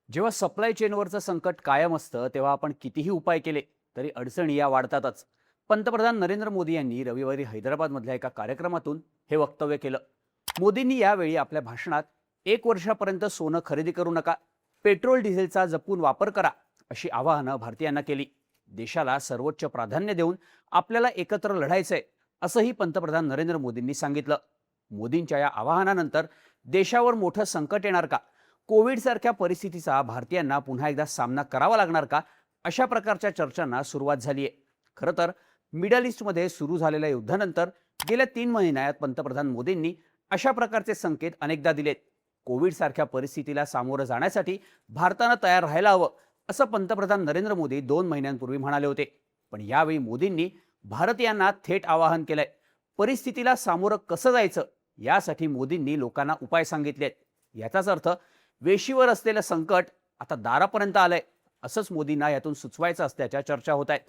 जेव्हा सप्लाय चेनवरचं संकट कायम असतं तेव्हा आपण कितीही उपाय केले तरी अडचणी या वाढतातच. पंतप्रधान नरेंद्र मोदी यांनी रविवारी हैदराबादमधल्या एका कार्यक्रमातून हे वक्तव्य केलं. मोदींनी यावेळी आपल्या भाषणात 1 वर्षापर्यंत सोनं खरेदी करू नका, पेट्रोल डिझेलचा जपून वापर करा अशी आवाहनं भारतीयांना केली. देशाला सर्वोच्च प्राधान्य देऊन आपल्याला एकत्र लढायचंय असंही पंतप्रधान नरेंद्र मोदींनी सांगितलं. मोदींच्या या आवाहनानंतर देशावर मोठं संकट येणार का, कोविड सारख्या परिस्थितीचा भारतीयांना पुन्हा एकदा सामना करावा लागणार का, अशा प्रकारच्या चर्चांना सुरुवात झाली आहे. खरं तर मिडल ईस्टमध्ये सुरू झालेल्या युद्धानंतर गेल्या 3 महिन्यात पंतप्रधान मोदींनी अशा प्रकारचे संकेत अनेकदा दिलेत. कोविड सारख्या परिस्थितीला सामोरं जाण्यासाठी भारतानं तयार राहायला हवं असं पंतप्रधान नरेंद्र मोदी 2 महिन्यांपूर्वी म्हणाले होते. पण यावेळी मोदींनी भारतीयांना थेट आवाहन केलंय. परिस्थितीला सामोरं कसं जायचं यासाठी मोदींनी लोकांना उपाय सांगितलेत. याचाच अर्थ वेशीवर असलेलं संकट आता दारापर्यंत आलंय असंच मोदींना यातून सुचवायचं असल्याच्या चर्चा होत आहेत.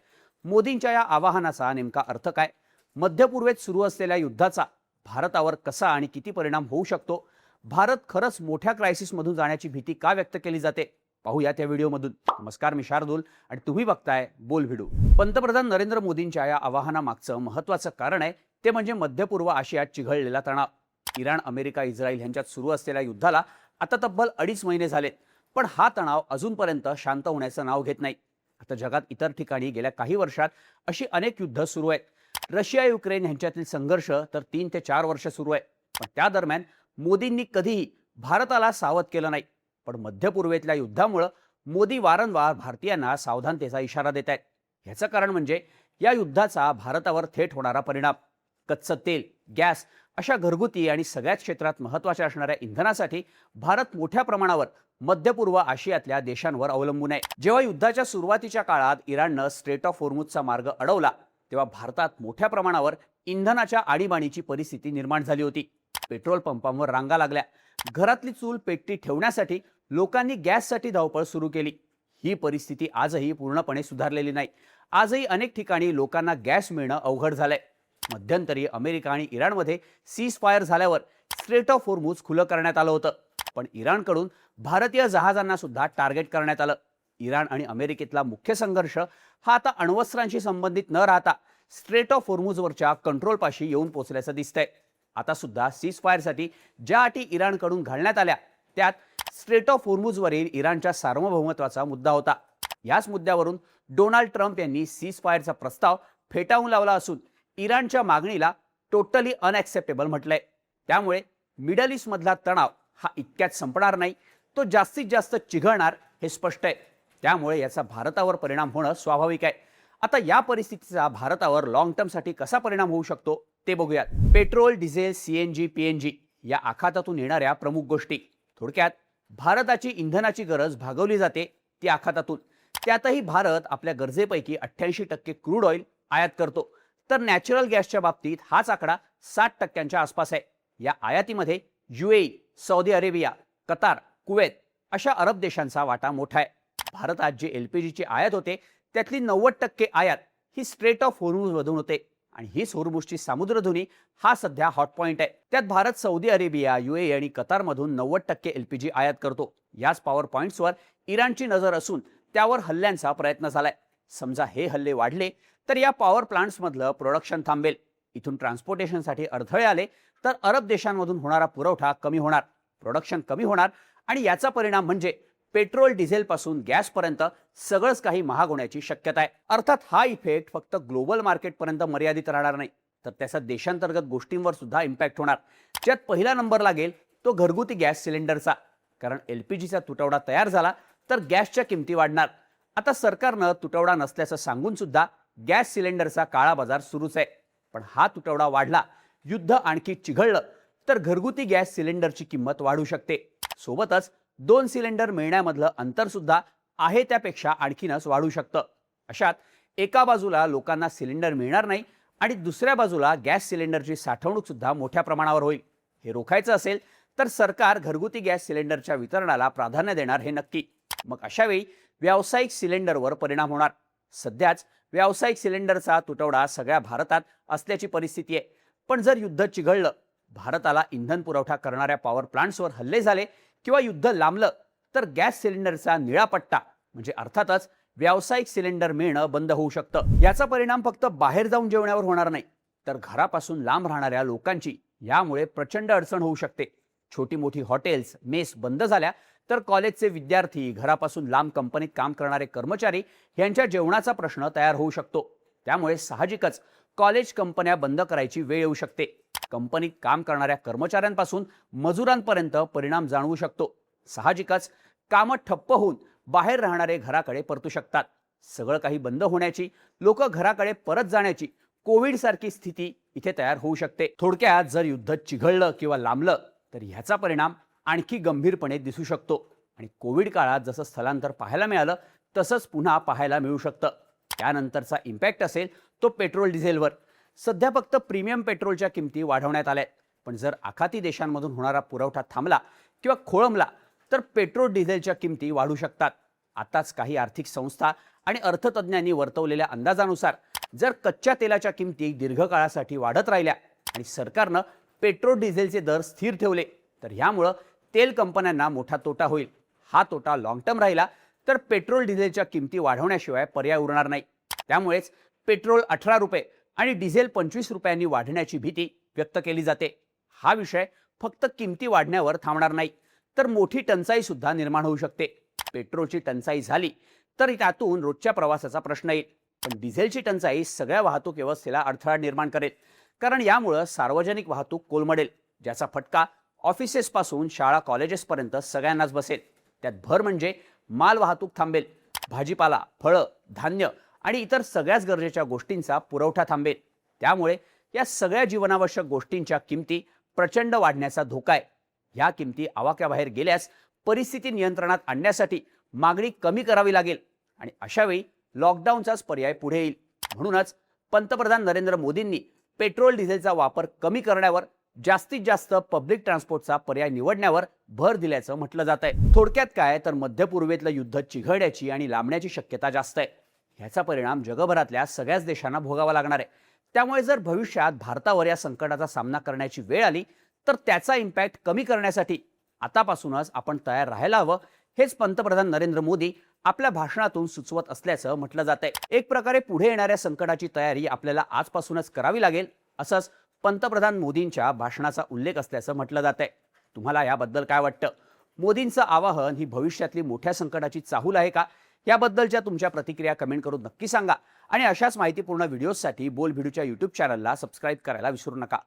मोदींच्या या आवाहनाचा नेमका अर्थ काय, मध्य पूर्वेत सुरू असलेल्या युद्धाचा भारतावर कसा आणि किती परिणाम होऊ शकतो, भारत खरंच मोठ्या क्रायसिसमधून जाण्याची भीती का व्यक्त केली जाते, पाहूया त्या व्हिडिओमधून. नमस्कार, मी शार्दूल आणि तुम्ही बघताय बोल व्हिडिओ. पंतप्रधान नरेंद्र मोदींच्या या आवाहनामागचं महत्त्वाचं कारण आहे ते म्हणजे मध्य पूर्व आशियात चिघळलेला तणाव. इराण, अमेरिका, इस्रायल यांच्यात सुरू असलेल्या युद्धाला आता तब्बल 2.5 महिने झालेत, पण हा तणाव अजूनपर्यंत शांत होण्याचं नाव घेत नाही. आता जगात इतर ठिकाणी गेल्या काही वर्षात अशी अनेक युद्ध सुरू आहेत. रशिया युक्रेन यांच्यातील संघर्ष तर 3 ते 4 वर्ष सुरू आहे. पण त्या दरम्यान मोदींनी कधीही भारताला सावध केलं नाही. पण मध्य पूर्वेतल्या युद्धामुळं मोदी वारंवार भारतीयांना सावधानतेचा इशारा देत आहेत. ह्याचं कारण म्हणजे या युद्धाचा भारतावर थेट होणारा परिणाम. कच्चं तेल, गॅस अशा घरगुती आणि सगळ्याच क्षेत्रात महत्त्वाच्या असणाऱ्या इंधनासाठी भारत मोठ्या प्रमाणावर मध्य पूर्व आशियातल्या देशांवर अवलंबून आहे. जेव्हा युद्धाच्या सुरुवातीच्या काळात इराणनं स्ट्रेट ऑफ होर्मुझचा मार्ग अडवला तेव्हा भारतात मोठ्या प्रमाणावर इंधनाच्या आणीबाणीची परिस्थिती निर्माण झाली होती. पेट्रोल पंपांवर रांगा लागल्या. घरातली चूल पेटती ठेवण्यासाठी लोकांनी गॅससाठी धावपळ सुरू केली. ही परिस्थिती आजही पूर्णपणे सुधारलेली नाही. आजही अनेक ठिकाणी लोकांना गॅस मिळणं अवघड झालंय. मध्यंतरी अमेरिका आणि इराणमध्ये सीज फायर झाल्यावर स्ट्रेट ऑफ होर्मुझ खुलं करण्यात आलं होतं. पण इराणकडून भारतीय जहाजांना सुद्धा टार्गेट करण्यात आलं. इराण आणि अमेरिकेतला मुख्य संघर्ष हा आता अण्वस्त्रांशी संबंधित न राहता स्ट्रेट ऑफ होर्मुझवरच्या कंट्रोलपाशी येऊन पोहोचल्याचं दिसतंय. आता सुद्धा सीज फायरसाठी ज्या अटी इराणकडून घालण्यात आल्या त्यात स्ट्रेट ऑफ होर्मुझवरील इराणच्या सार्वभौमत्वाचा मुद्दा होता. याच मुद्द्यावरून डोनाल्ड ट्रम्प यांनी सीज फायरचा प्रस्ताव फेटाळून लावला असून इराणच्या मागणीला टोटली अनएक्सेप्टेबल म्हटलंय. त्यामुळे मिडल ईस्टमधला तणाव हा इतक्यात संपणार नाही, तो जास्तीत जास्त चिघळणार हे स्पष्ट आहे. त्यामुळे याचा भारतावर परिणाम होणं स्वाभाविक आहे. आता या परिस्थितीचा भारतावर लॉंग टर्मसाठी कसा परिणाम होऊ शकतो ते बघूयात. पेट्रोल, डिझेल, सीएनजी, पीएनजी या आखातातून येणाऱ्या प्रमुख गोष्टी. थोडक्यात भारताची इंधनाची गरज भागवली जाते ती आखातातून. त्यातही भारत आपल्या गरजेपैकी 88% क्रूड ऑइल आयात करतो, तर नॅचरल गॅसच्या बाबतीत हाच आकडा 60%च्या आसपास आहे. या आयातीमध्ये UAE, Saudi Arabia, Qatar, Kuwait अशा अरब देशांचा वाटा मोठा आहे. भारतात जे LPGची आयात होते त्यातली 90% आयात ही स्ट्रेट ऑफ होर्मुझमधून होते आणि हीच होर्मुझची सामुद्रधुनी हा सध्या हॉट पॉइंट आहे. त्यात भारत सौदी अरेबिया, UAE आणि कतारमधून 90% LPG आयात करतो. याच पॉवर पॉइंट्सवर इराणची नजर असून त्यावर हल्ल्यांचा प्रयत्न झालाय. समजा हे हल्ले वाढले तर या पॉवर प्लांट्समधलं प्रोडक्शन थांबेल. इथून ट्रान्सपोर्टेशनसाठी अडथळे आले तर अरब देशांमधून होणारा पुरवठा कमी होणार, प्रोडक्शन कमी होणार आणि याचा परिणाम म्हणजे पेट्रोल, डिझेल पासून गॅसपर्यंत सगळंच काही महाग होण्याची शक्यता आहे. अर्थात हा इफेक्ट फक्त ग्लोबल मार्केटपर्यंत मर्यादित राहणार नाही, तर त्याचा देशांतर्गत गोष्टींवर सुद्धा इम्पॅक्ट होणार. ज्यात पहिला नंबर लागेल तो घरगुती गॅस सिलेंडरचा. कारण LPGचा तुटवडा तयार झाला तर गॅसच्या किमती वाढणार. आता सरकारनं तुटवडा नसल्याचं सांगून सुद्धा गॅस सिलेंडरचा काळा बाजार सुरूच आहे. पण हा तुटवडा वाढला, युद्ध आणखी चिघळलं तर घरगुती गॅस सिलेंडरची किंमत वाढू शकते. सोबतच 2 सिलेंडर मिळण्यामधलं अंतर सुद्धा आहे त्यापेक्षा आणखीनच वाढू शकतं. अशात एका बाजूला लोकांना सिलेंडर मिळणार नाही आणि दुसऱ्या बाजूला गॅस सिलेंडरची साठवणूक सुद्धा मोठ्या प्रमाणावर होईल. हे रोखायचं असेल तर सरकार घरगुती गॅस सिलेंडरच्या वितरणाला प्राधान्य देणार हे नक्की. मग अशावेळी व्यावसायिक सिलेंडरवर परिणाम होणार. सध्याच व्यावसायिक सिलेंडरचा तुटवडा सगळ्या भारतात असल्याची परिस्थिती आहे. पण जर युद्ध चिघळलं, भारताला इंधन पुरवठा करणाऱ्या पॉवर प्लांट्सवर हल्ले झाले किंवा युद्ध लांबलं तर गॅस सिलेंडरचा निळा पट्टा म्हणजे अर्थातच व्यावसायिक सिलेंडर मिळणं बंद होऊ शकतं. याचा परिणाम फक्त बाहेर जाऊन जेवण्यावर होणार नाही, तर घरापासून लांब राहणाऱ्या लोकांची यामुळे प्रचंड अडचण होऊ शकते. छोटी मोठी हॉटेल्स, मेस बंद झाल्या तर कॉलेजचे विद्यार्थी, घरापासून लांब कंपनीत काम करणारे कर्मचारी यांच्या जेवणाचा प्रश्न तयार होऊ शकतो. त्यामुळे साहजिकच कॉलेज, कंपन्या बंद करायची वेळ येऊ शकते. कंपनीत काम करणाऱ्या कर्मचाऱ्यांपासून मजुरांपर्यंत परिणाम जाणवू शकतो. साहजिकच कामं ठप्प होऊन बाहेर राहणारे घराकडे परतू शकतात. सगळं काही बंद होण्याची, लोक घराकडे परत जाण्याची कोविड सारखी स्थिती इथे तयार होऊ शकते. थोडक्यात जर युद्ध चिघळलं किंवा लांबलं तर ह्याचा परिणाम आणखी गंभीरपणे दिसू शकतो आणि कोविड काळात जसं स्थलांतर पाहायला मिळालं तसंच पुन्हा पाहायला मिळू शकतं. त्यानंतरचा इम्पॅक्ट असेल तो पेट्रोल डिझेलवर. सध्या फक्त प्रीमियम पेट्रोलच्या किमती वाढवण्यात आल्या, पण जर आखाती देशांमधून होणारा पुरवठा थांबला किंवा खोळंबला तर पेट्रोल डिझेलच्या किमती वाढू शकतात. आताच काही आर्थिक संस्था आणि अर्थतज्ञांनी वर्तवलेल्या अंदाजानुसार जर कच्च्या तेलाच्या किमती दीर्घकाळासाठी वाढत राहिल्या आणि सरकारनं पेट्रोल डिझेलचे दर स्थिर ठेवले तर ह्यामुळं तेल कंपन्यांना मोठा तोटा होईल. हा तोटा लॉंग टर्म राहिला तर पेट्रोल डिझेलच्या किमती वाढवण्याशिवाय पर्याय उरणार नाही. त्यामुळेच पेट्रोल 18 रुपये आणि डिझेल 25 रुपयांनी वाढण्याची भीती व्यक्त केली जाते. हा विषय फक्त किमती वाढण्यावर थांबणार नाही, तर मोठी टंचाई सुद्धा निर्माण होऊ शकते. पेट्रोलची टंचाई झाली तर त्यातून रोजच्या प्रवासाचा प्रश्न येईल, पण डिझेलची टंचाई सगळ्या वाहतूक व्यवस्थेला अडथळा निर्माण करेल. कारण यामुळे सार्वजनिक वाहतूक कोलमडेल, ज्याचा फटका ऑफिसेसपासून शाळा कॉलेजेसपर्यंत सगळ्यांनाच बसेल. त्यात भर म्हणजे माल वाहतूक थांबेल, भाजीपाला, फळं, धान्य आणि इतर सगळ्याच गरजेच्या गोष्टींचा पुरवठा थांबेल. त्यामुळे या सगळ्या जीवनावश्यक गोष्टींच्या किमती प्रचंड वाढण्याचा धोका आहे. ह्या किमती आवाक्याबाहेर गेल्यास परिस्थिती नियंत्रणात आणण्यासाठी मागणी कमी करावी लागेल आणि अशावेळी लॉकडाऊनचाच पर्याय पुढे येईल. म्हणूनच पंतप्रधान नरेंद्र मोदींनी पेट्रोल डिझेलचा वापर कमी करण्यावर, जास्तीत जास्त पब्लिक ट्रान्सपोर्टचा पर्याय निवडण्यावर भर दिल्याचं म्हटलं जात आहे. थोडक्यात काय तर मध्य पूर्वेतलं युद्ध चिघळण्याची आणि लांबण्याची शक्यता जास्त आहे. ह्याचा परिणाम जगभरातल्या सगळ्याच देशांना भोगावा लागणार आहे. त्यामुळे जर भविष्यात भारतावर या संकटाचा सामना करण्याची वेळ आली तर त्याचा इम्पॅक्ट कमी करण्यासाठी आतापासूनच आपण तयार राहायला हवं, हेच पंतप्रधान नरेंद्र मोदी आपल्या भाषणातून सुचवत असल्याचं म्हटलं जात आहे. एक प्रकारे पुढे येणाऱ्या संकटाची तयारी आपल्याला आजपासूनच करावी लागेल, असंच पंतप्रधान मोदींच्या भाषणाचा उल्लेख असल्याचं म्हटलं जात आहे. तुम्हाला याबद्दल काय वाटतं? मोदींचं आवाहन ही भविष्यातली मोठ्या संकटाची चाहूल आहे का? याबद्दलच्या तुमच्या प्रतिक्रिया कमेंट करून नक्की सांगा आणि अशाच माहितीपूर्ण व्हिडिओसाठी बोल भिडूच्या YouTube चॅनलला सबस्क्राईब करायला विसरू नका.